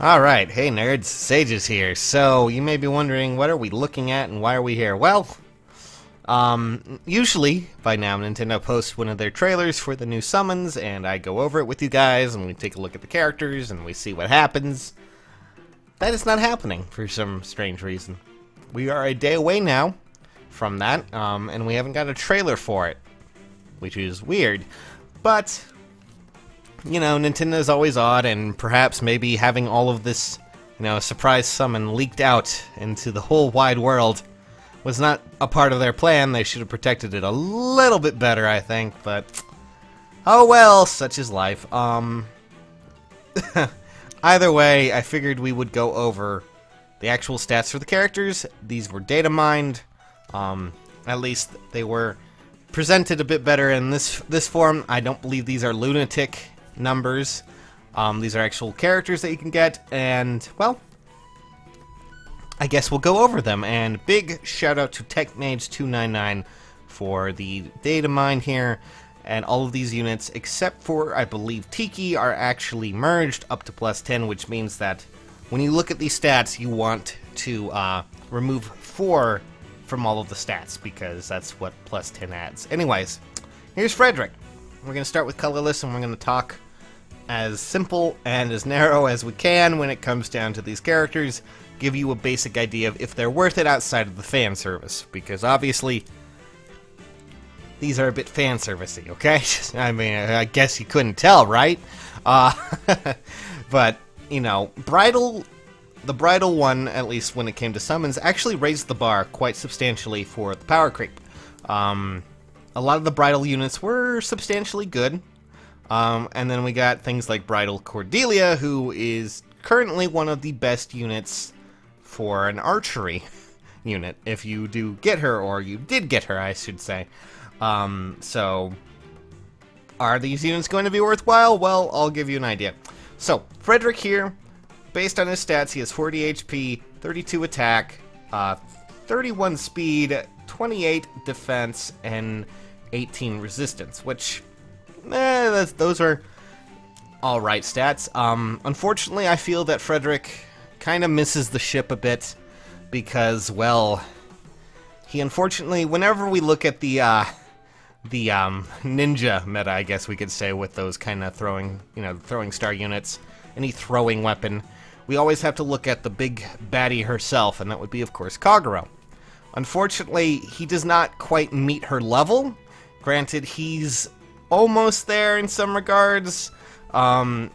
Alright, hey nerds, Sages here. So, you may be wondering, what are we looking at and why are we here? Well, usually, by now, Nintendo posts one of their trailers for the new summons, and I go over it with you guys, and we take a look at the characters, and we see what happens. That is not happening, for some strange reason. We are a day away now from that, and we haven't got a trailer for it, which is weird. But you know, Nintendo's always odd, and perhaps maybe having all of this, you know, surprise summon leaked out into the whole wide world was not a part of their plan. They should have protected it a little bit better, I think, but oh well, such is life. Either way, I figured we would go over the actual stats for the characters. These were data mined. At least they were presented a bit better in this form. I don't believe these are lunatic numbers. These are actual characters that you can get, and well, I guess we'll go over them. And big shout out to TechMage299 for the data mine here, and all of these units except for, I believe, Tiki are actually merged up to +10, which means that when you look at these stats, you want to remove 4 from all of the stats, because that's what +10 adds. Anyways, here's Frederick. We're going to start with colorless, and we're going to talk as simple and as narrow as we can when it comes down to these characters, give you a basic idea of if they're worth it outside of the fan service, because obviously these are a bit fan servicey, okay? I mean, I guess you couldn't tell, right? But, you know, the Bridle one, at least when it came to summons, actually raised the bar quite substantially for the power creep. A lot of the Bridle units were substantially good. And then we got things like Bridle Cordelia, who is currently one of the best units for an archery unit, if you do get her, or you did get her, I should say. So, are these units going to be worthwhile? Well, I'll give you an idea. So, Frederick here, based on his stats, he has 40 HP, 32 attack, 31 speed, 28 defense, and 18 resistance, which those are alright stats. Unfortunately, I feel that Frederick kind of misses the ship a bit, because, well, he unfortunately, whenever we look at the ninja meta, I guess we could say, with those kind of throwing star units, any throwing weapon, we always have to look at the big baddie herself, and that would be, of course, Kagura. Unfortunately, he does not quite meet her level. Granted, he's almost there in some regards.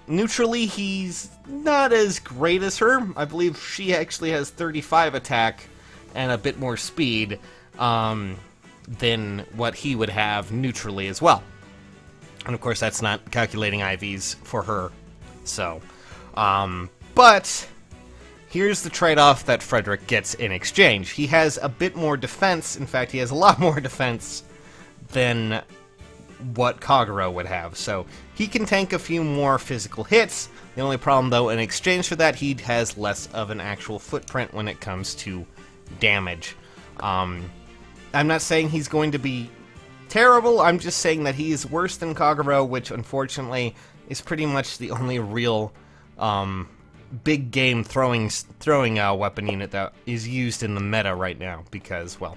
Neutrally, he's not as great as her. I believe she actually has 35 attack and a bit more speed than what he would have neutrally as well. And of course, that's not calculating IVs for her. So, but here's the trade-off that Frederick gets in exchange. He has a bit more defense. In fact, he has a lot more defense than what Kagura would have, so he can tank a few more physical hits. The only problem, though, in exchange for that, he has less of an actual footprint when it comes to damage. I'm not saying he's going to be terrible, I'm just saying that he's worse than Kagura, which unfortunately is pretty much the only real big game throwing weapon unit that is used in the meta right now, because, well,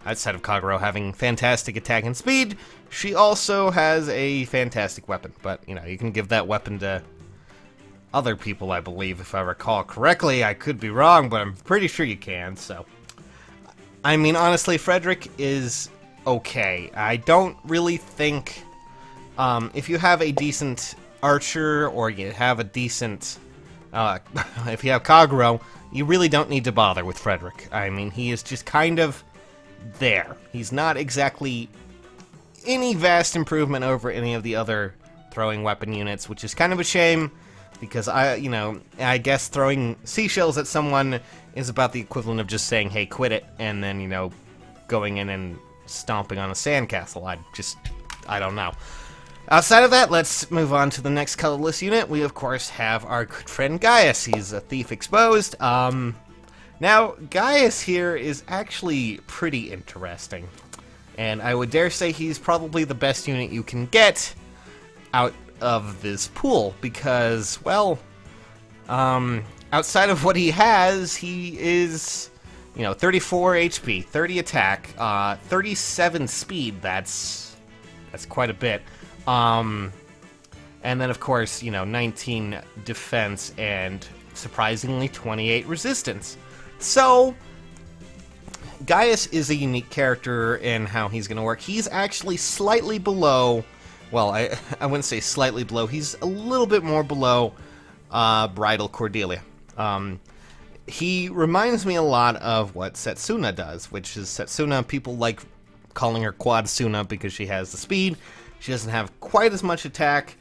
outside of Kagura having fantastic attack and speed, she also has a fantastic weapon. But, you know, you can give that weapon to other people, I believe, if I recall correctly. I could be wrong, but I'm pretty sure you can, so. I mean, honestly, Frederick is okay. I don't really think, if you have a decent archer, or you have a decent, if you have Kagura, you really don't need to bother with Frederick. I mean, he is just kind of there. He's not exactly any vast improvement over any of the other throwing weapon units, which is kind of a shame, because I guess throwing seashells at someone is about the equivalent of just saying, hey, quit it, and then, you know, going in and stomping on a sandcastle. I don't know. Outside of that, let's move on to the next colorless unit. We, of course, have our good friend Gaius. He's a thief exposed. Now, Gaius here is actually pretty interesting, and I would dare say he's probably the best unit you can get out of this pool, because, well, Outside of what he is, you know, 34 HP, 30 attack, 37 speed. That's quite a bit. And then, of course, you know, 19 defense and, surprisingly, 28 resistance. So, Gaius is a unique character in how he's going to work. He's actually slightly below, well, I wouldn't say slightly below, he's a little bit more below Bridle Cordelia. He reminds me a lot of what Setsuna does, which is Setsuna, people like calling her Quad Suna because she has the speed. She doesn't have quite as much attack,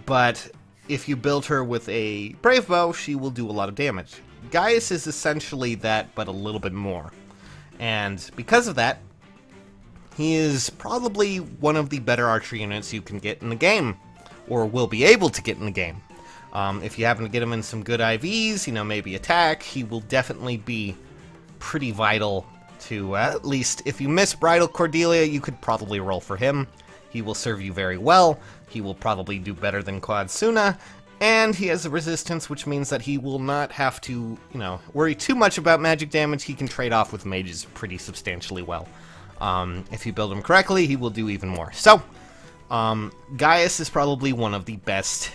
but if you build her with a Brave Bow, she will do a lot of damage. Gaius is essentially that, but a little bit more. And because of that, he is probably one of the better archer units you can get in the game, or will be able to get in the game. If you happen to get him in some good IVs, you know, maybe attack, he will definitely be pretty vital to, at least, if you miss Bridle Cordelia, you could probably roll for him. He will serve you very well, he will probably do better than Quad Suna, and he has a resistance, which means that he will not have to, you know, worry too much about magic damage. He can trade off with mages pretty substantially well. If you build him correctly, he will do even more. So, Gaius is probably one of the best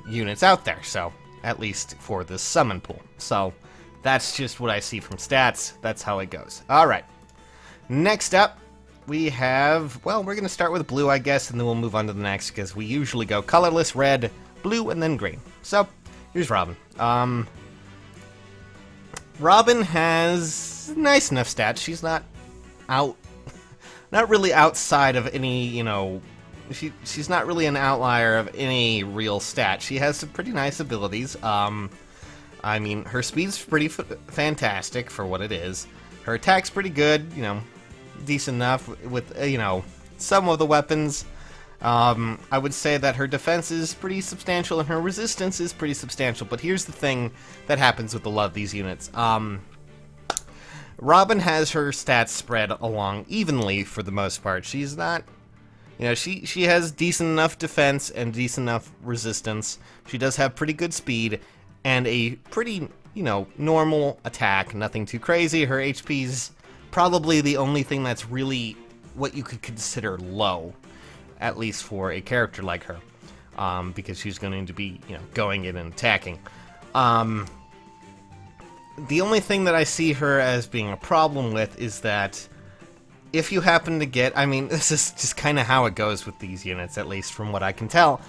units out there, so, at least for this summon pool. So, that's just what I see from stats. That's how it goes. Alright. Next up, we have, well, we're going to start with blue, I guess, and then we'll move on to the next, because we usually go colorless, red, blue, and then green. So, here's Robin. Robin has nice enough stats. She's not really outside of any, you know, she's not really an outlier of any real stat. She has some pretty nice abilities. I mean, her speed's pretty fantastic for what it is. Her attack's pretty good, you know, decent enough with, you know, some of the weapons. I would say that her defense is pretty substantial and her resistance is pretty substantial, but here's the thing that happens with a lot of these units. Robin has her stats spread along evenly for the most part. She's not, you know, she has decent enough defense and decent enough resistance. She does have pretty good speed and a pretty, you know, normal attack, nothing too crazy. Her HP's probably the only thing that's really what you could consider low, at least for a character like her, because she's going to be, you know, going in and attacking. The only thing that I see her as being a problem with is that if you happen to get, I mean, this is just kind of how it goes with these units, at least from what I can tell,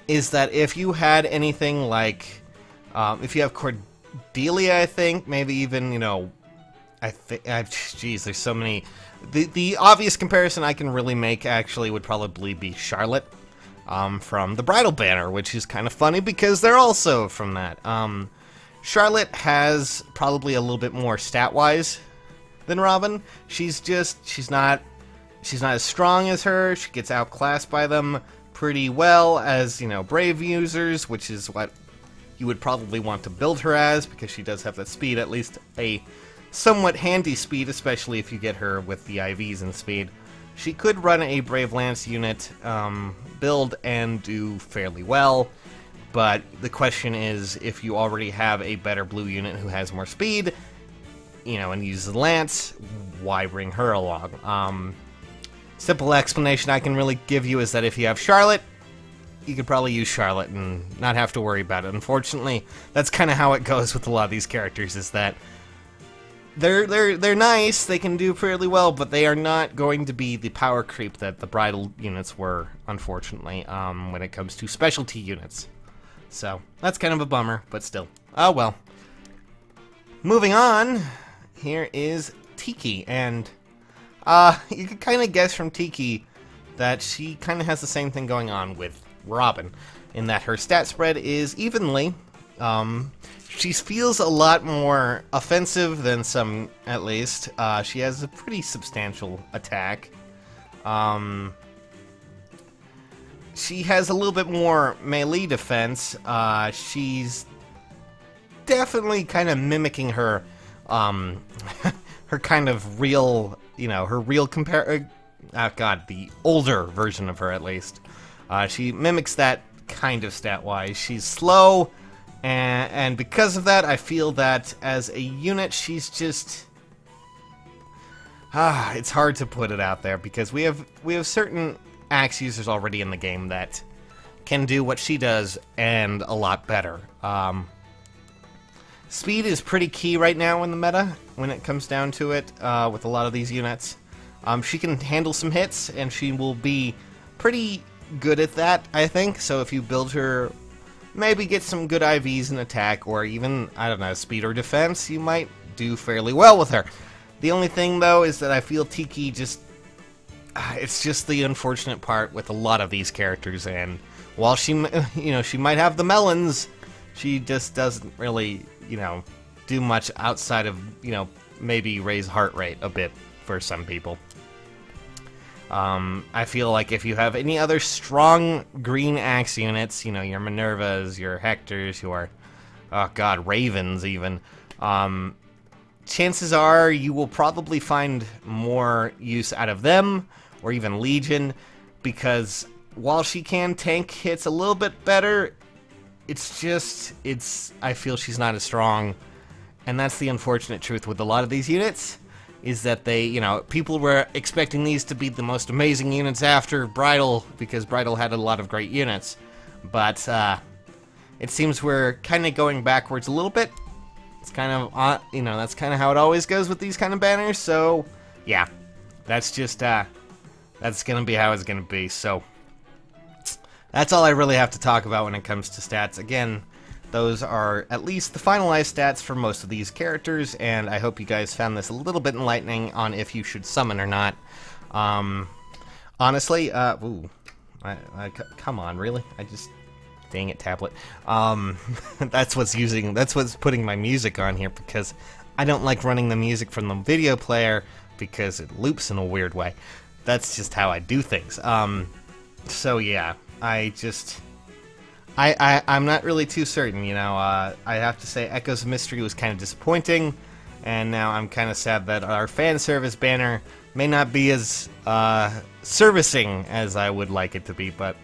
is that if you had anything like, if you have Cordelia, I think, maybe even, you know, geez, there's so many. The obvious comparison I can really make actually would probably be Charlotte from the Bridle Banner, which is kind of funny because they're also from that. Charlotte has probably a little bit more stat-wise than Robin. She's not as strong as her. She gets outclassed by them pretty well as, you know, brave users, which is what you would probably want to build her as because she does have that speed, at least a somewhat handy speed, especially if you get her with the IVs and speed. She could run a Brave Lance unit build and do fairly well, but the question is, if you already have a better blue unit who has more speed, you know, and uses the Lance, why bring her along? Simple explanation I can really give you is that if you have Charlotte, you could probably use Charlotte and not have to worry about it. Unfortunately, that's kind of how it goes with a lot of these characters, is that they're nice, they can do fairly well, but they are not going to be the power creep that the Bridal units were, unfortunately, when it comes to specialty units. So, that's kind of a bummer, but still. Oh well. Moving on, here is Tiki, and you can kind of guess from Tiki that she kind of has the same thing going on with Robin, in that her stat spread is evenly. She feels a lot more offensive than some, at least. She has a pretty substantial attack. She has a little bit more melee defense. She's definitely kind of mimicking her, her kind of real, you know, her real the older version of her, at least. She mimics that kind of stat-wise. She's slow And because of that, I feel that as a unit, she's just... it's hard to put it out there, because we have certain axe users already in the game that can do what she does and a lot better. Speed is pretty key right now in the meta when it comes down to it with a lot of these units. She can handle some hits, and she will be pretty good at that, I think. So if you build her, maybe get some good IVs in attack, or even, I don't know, speed or defense, you might do fairly well with her. The only thing, though, is that I feel Tiki just... it's just the unfortunate part with a lot of these characters, and while she, she might have the melons, she just doesn't really, do much outside of, maybe raise heart rate a bit for some people. I feel like if you have any other strong green axe units, your Minervas, your Hectors, your, oh god, Ravens even, chances are you will probably find more use out of them, or even Legion, because while she can tank hits a little bit better, I feel she's not as strong, and that's the unfortunate truth with a lot of these units, is that they, people were expecting these to be the most amazing units after Bridle, because Bridle had a lot of great units, but it seems we're kind of going backwards a little bit. It's kind of, that's kind of how it always goes with these kind of banners, so, yeah, that's just, that's gonna be how it's gonna be, so that's all I really have to talk about when it comes to stats. Again, those are at least the finalized stats for most of these characters, and I hope you guys found this a little bit enlightening on if you should summon or not. Honestly, come on, really? Dang it, tablet. That's what's putting my music on here, because I don't like running the music from the video player, because it loops in a weird way. That's just how I do things. So yeah, I'm not really too certain, I have to say Echoes of Mystery was kind of disappointing, and now I'm kind of sad that our fan service banner may not be as servicing as I would like it to be, but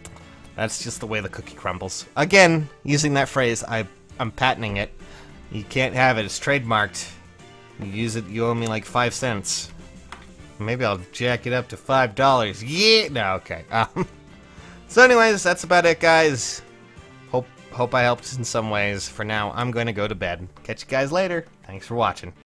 that's just the way the cookie crumbles. Again, using that phrase, I'm patenting it. You can't have it, it's trademarked. You use it, you owe me like 5 cents. Maybe I'll jack it up to $5. Yeah! No, okay. So anyways, that's about it, guys. Hope I helped in some ways. For now, I'm going to go to bed. Catch you guys later. Thanks for watching.